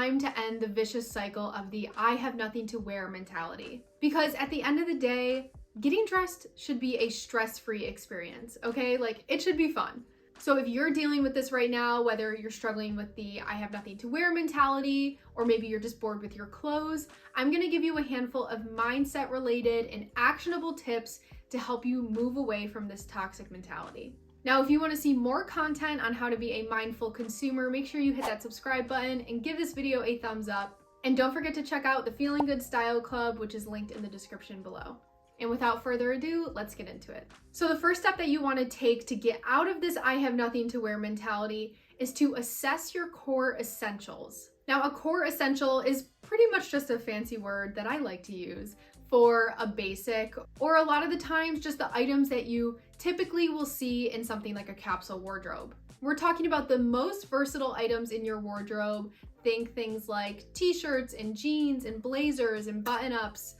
time to end the vicious cycle of the I have nothing to wear mentality. Because at the end of the day, getting dressed should be a stress-free experience, okay? Like, it should be fun. So if you're dealing with this right now, whether you're struggling with the I have nothing to wear mentality, or maybe you're just bored with your clothes, I'm gonna give you a handful of mindset-related and actionable tips to help you move away from this toxic mentality. Now, if you want to see more content on how to be a mindful consumer, make sure you hit that subscribe button and give this video a thumbs up. And don't forget to check out the Feeling Good Style Club, which is linked in the description below. And without further ado, let's get into it. So the first step that you want to take to get out of this I have nothing to wear mentality is to assess your core essentials. Now, a core essential is pretty much just a fancy word that I like to use for a basic, or a lot of the times just the items that you typically will see in something like a capsule wardrobe. We're talking about the most versatile items in your wardrobe. Think things like t-shirts and jeans and blazers and button-ups.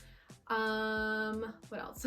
What else?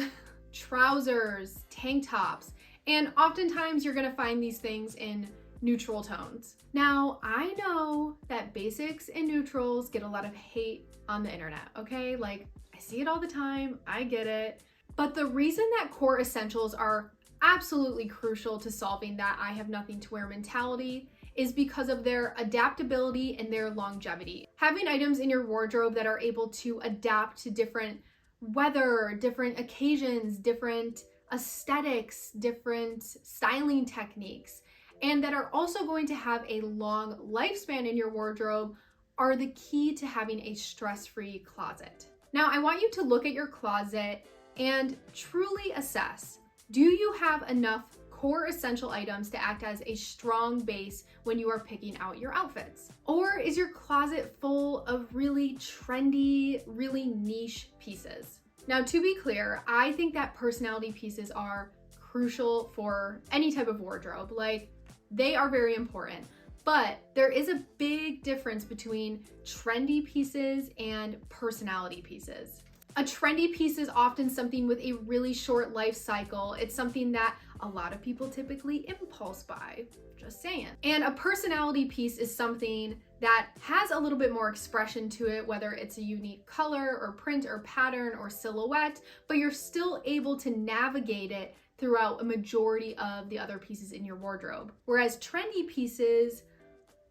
Trousers, tank tops. And oftentimes you're gonna find these things in neutral tones. Now, I know that basics and neutrals get a lot of hate on the internet, okay? Like, I see it all the time, I get it. But the reason that core essentials are absolutely crucial to solving that I have nothing to wear mentality is because of their adaptability and their longevity. Having items in your wardrobe that are able to adapt to different weather, different occasions, different aesthetics, different styling techniques, and that are also going to have a long lifespan in your wardrobe are the key to having a stress-free closet. Now, I want you to look at your closet and truly assess, do you have enough core essential items to act as a strong base when you are picking out your outfits? Or is your closet full of really trendy, really niche pieces? Now, to be clear, I think that personality pieces are crucial for any type of wardrobe. Like, they are very important. But there is a big difference between trendy pieces and personality pieces. A trendy piece is often something with a really short life cycle. It's something that a lot of people typically impulse buy, just saying. And a personality piece is something that has a little bit more expression to it, whether it's a unique color or print or pattern or silhouette, but you're still able to navigate it throughout a majority of the other pieces in your wardrobe. Whereas trendy pieces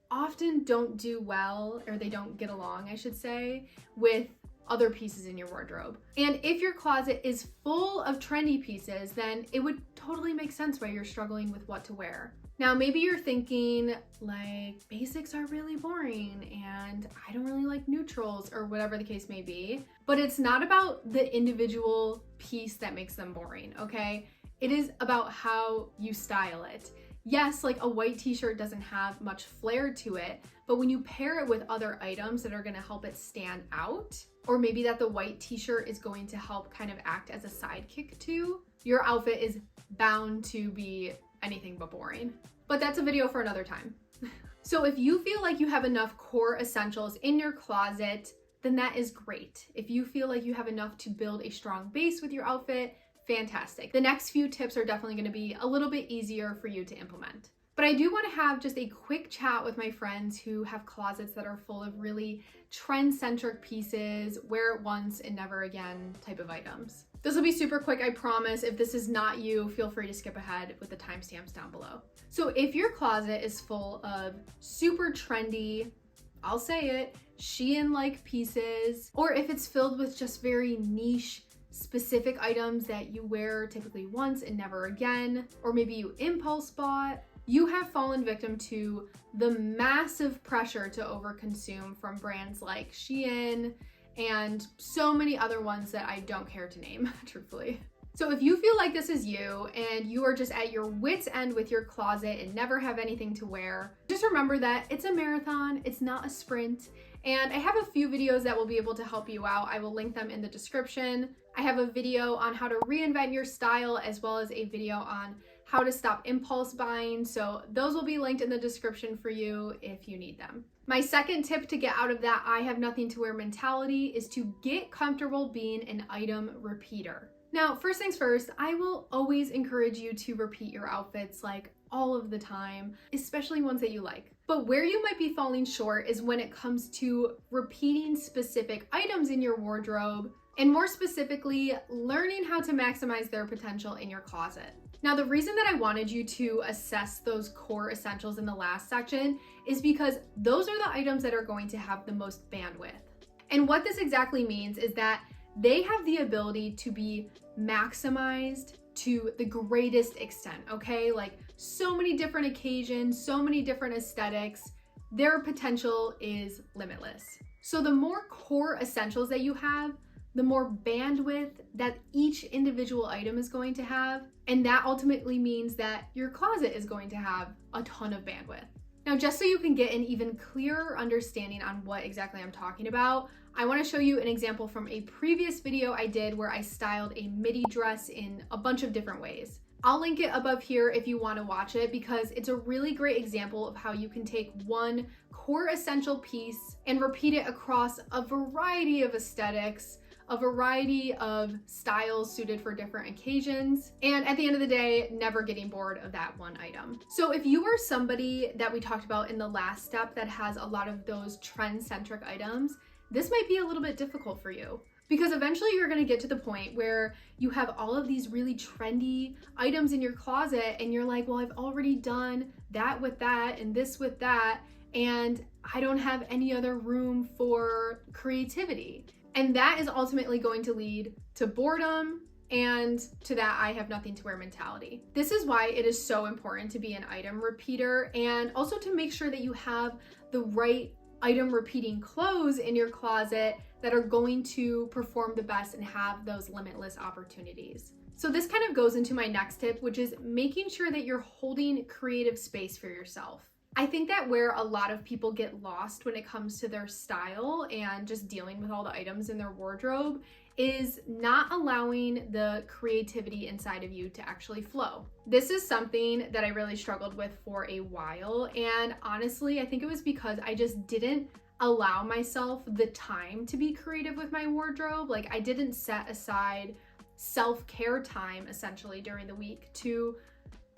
often don't do well, or they don't get along, I should say, with other pieces in your wardrobe. And if your closet is full of trendy pieces, then it would totally make sense why you're struggling with what to wear. Now, maybe you're thinking like basics are really boring and I don't really like neutrals or whatever the case may be, but it's not about the individual piece that makes them boring, okay? It is about how you style it. Yes, like a white t-shirt doesn't have much flair to it, but when you pair it with other items that are gonna help it stand out, or maybe that the white t-shirt is going to help kind of act as a sidekick to, your outfit is bound to be anything but boring. But that's a video for another time. So if you feel like you have enough core essentials in your closet, then that is great. If you feel like you have enough to build a strong base with your outfit, fantastic. The next few tips are definitely going to be a little bit easier for you to implement. But I do want to have just a quick chat with my friends who have closets that are full of really trend-centric pieces, wear it once and never again type of items. This will be super quick, I promise. If this is not you, feel free to skip ahead with the timestamps down below. So if your closet is full of super trendy, I'll say it, Shein-like pieces, or if it's filled with just very niche specific items that you wear typically once and never again, or maybe you impulse bought, you have fallen victim to the massive pressure to overconsume from brands like Shein and so many other ones that I don't care to name, truthfully. So if you feel like this is you and you are just at your wit's end with your closet and never have anything to wear, just remember that it's a marathon, it's not a sprint. And I have a few videos that will be able to help you out. I will link them in the description. I have a video on how to reinvent your style, as well as a video on how to stop impulse buying. So those will be linked in the description for you if you need them. My second tip to get out of that I have nothing to wear mentality is to get comfortable being an item repeater. Now, first things first, I will always encourage you to repeat your outfits like all of the time, especially ones that you like. But where you might be falling short is when it comes to repeating specific items in your wardrobe, and more specifically, learning how to maximize their potential in your closet. Now, the reason that I wanted you to assess those core essentials in the last section is because those are the items that are going to have the most bandwidth. And what this exactly means is that they have the ability to be maximized to the greatest extent, okay? Like so many different occasions, so many different aesthetics, their potential is limitless. So the more core essentials that you have, the more bandwidth that each individual item is going to have, and that ultimately means that your closet is going to have a ton of bandwidth. Now, just so you can get an even clearer understanding on what exactly I'm talking about, I want to show you an example from a previous video I did where I styled a midi dress in a bunch of different ways. I'll link it above here if you want to watch it because it's a really great example of how you can take one core essential piece and repeat it across a variety of aesthetics, a variety of styles suited for different occasions, and at the end of the day, never getting bored of that one item. So if you are somebody that we talked about in the last step that has a lot of those trend-centric items, this might be a little bit difficult for you because eventually you're going to get to the point where you have all of these really trendy items in your closet and you're like, well, I've already done that with that and this with that, and I don't have any other room for creativity. And that is ultimately going to lead to boredom and to that I have nothing to wear mentality. This is why it is so important to be an item repeater and also to make sure that you have the right item repeating clothes in your closet that are going to perform the best and have those limitless opportunities. So this kind of goes into my next tip, which is making sure that you're holding creative space for yourself. I think that where a lot of people get lost when it comes to their style and just dealing with all the items in their wardrobe is not allowing the creativity inside of you to actually flow. This is something that I really struggled with for a while, and honestly, I think it was because I just didn't allow myself the time to be creative with my wardrobe. Like I didn't set aside self-care time essentially during the week to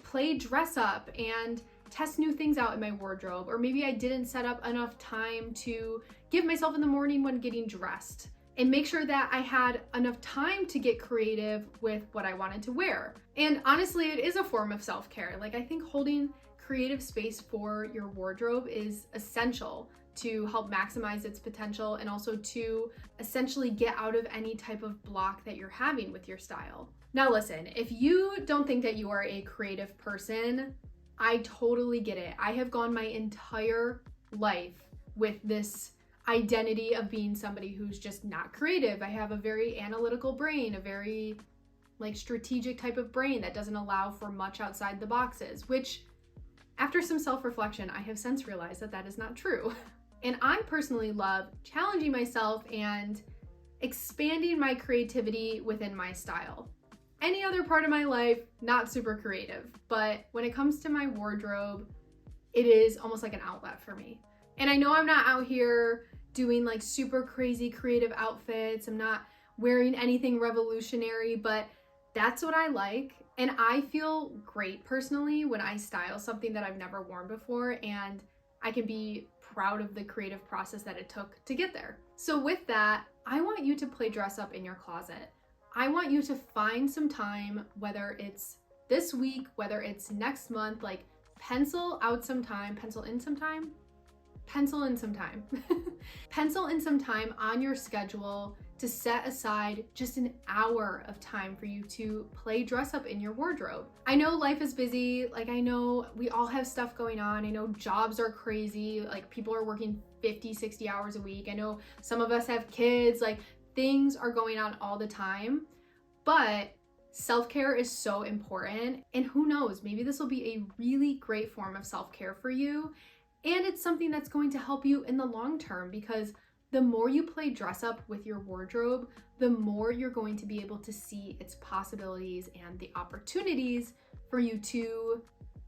play dress up and test new things out in my wardrobe, or maybe I didn't set up enough time to give myself in the morning when getting dressed and make sure that I had enough time to get creative with what I wanted to wear. And honestly, it is a form of self-care. Like I think holding creative space for your wardrobe is essential to help maximize its potential and also to essentially get out of any type of block that you're having with your style. Now listen, if you don't think that you are a creative person, I totally get it. I have gone my entire life with this identity of being somebody who's just not creative. I have a very analytical brain, a very strategic type of brain that doesn't allow for much outside the boxes, which after some self-reflection, I have since realized that that is not true. And I personally love challenging myself and expanding my creativity within my style. Any other part of my life, not super creative, but when it comes to my wardrobe, it is almost like an outlet for me. And I know I'm not out here doing super crazy creative outfits. I'm not wearing anything revolutionary, but that's what I like. And I feel great personally when I style something that I've never worn before, and I can be proud of the creative process that it took to get there. So with that, I want you to play dress up in your closet. I want you to find some time, whether it's this week, whether it's next month, pencil in some time on your schedule to set aside just an hour of time for you to play dress up in your wardrobe. I know life is busy. I know we all have stuff going on. I know jobs are crazy. People are working 50, 60 hours a week. I know some of us have kids. Things are going on all the time, but self-care is so important. And who knows, maybe this will be a really great form of self-care for you. And it's something that's going to help you in the long term, because the more you play dress up with your wardrobe, the more you're going to be able to see its possibilities and the opportunities for you to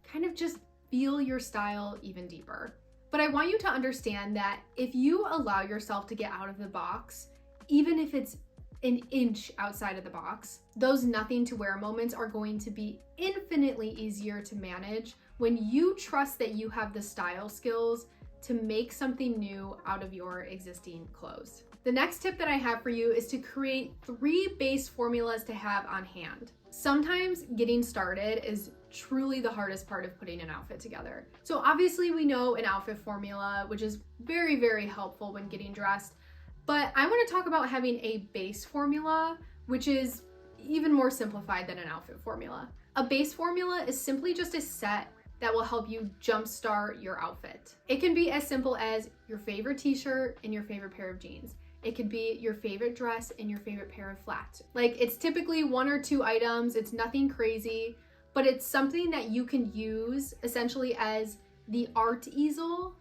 kind of just feel your style even deeper. But I want you to understand that if you allow yourself to get out of the box, even if it's an inch outside of the box, those nothing to wear moments are going to be infinitely easier to manage when you trust that you have the style skills to make something new out of your existing clothes. The next tip that I have for you is to create 3 base formulas to have on hand. Sometimes getting started is truly the hardest part of putting an outfit together. So obviously we know an outfit formula, which is very, very helpful when getting dressed, but I want to talk about having a base formula, which is even more simplified than an outfit formula. A base formula is simply just a set that will help you jumpstart your outfit. It can be as simple as your favorite t-shirt and your favorite pair of jeans. It could be your favorite dress and your favorite pair of flats. Like, it's typically 1 or 2 items, it's nothing crazy, but it's something that you can use essentially as the art easel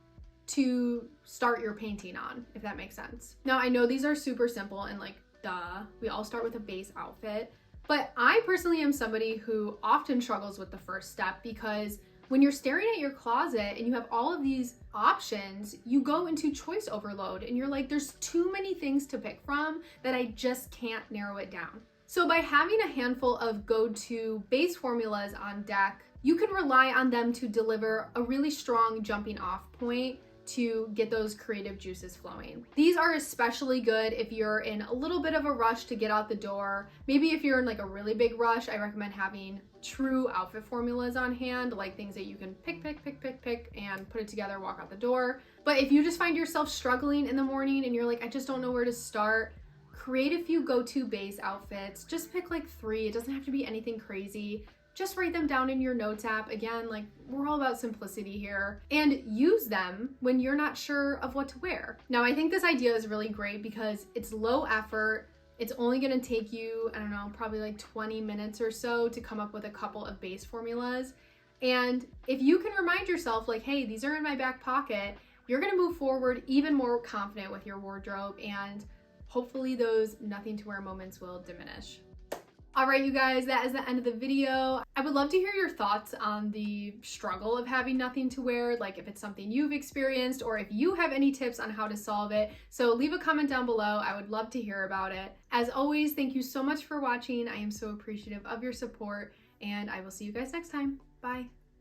to start your painting on, if that makes sense. Now, I know these are super simple and like, duh, we all start with a base outfit, but I personally am somebody who often struggles with the first step because when you're staring at your closet and you have all of these options, you go into choice overload and you're like, there's too many things to pick from that I just can't narrow it down. So by having a handful of go-to base formulas on deck, you can rely on them to deliver a really strong jumping off point to get those creative juices flowing. These are especially good if you're in a little bit of a rush to get out the door. Maybe if you're in like a really big rush, I recommend having true outfit formulas on hand, like things that you can pick and put it together, walk out the door. But if you just find yourself struggling in the morning and you're like, I just don't know where to start, create a few go-to base outfits. Just pick like 3. It doesn't have to be anything crazy. Just write them down in your notes app. Again, like, we're all about simplicity here, and use them when you're not sure of what to wear. Now, I think this idea is really great because it's low effort. It's only gonna take you, I don't know, probably like 20 minutes or so to come up with a couple of base formulas. And if you can remind yourself like, hey, these are in my back pocket, you're gonna move forward even more confident with your wardrobe, and hopefully those nothing to wear moments will diminish. All right, you guys, that is the end of the video. I would love to hear your thoughts on the struggle of having nothing to wear, like if it's something you've experienced or if you have any tips on how to solve it. So leave a comment down below. I would love to hear about it. As always, thank you so much for watching. I am so appreciative of your support, and I will see you guys next time. Bye.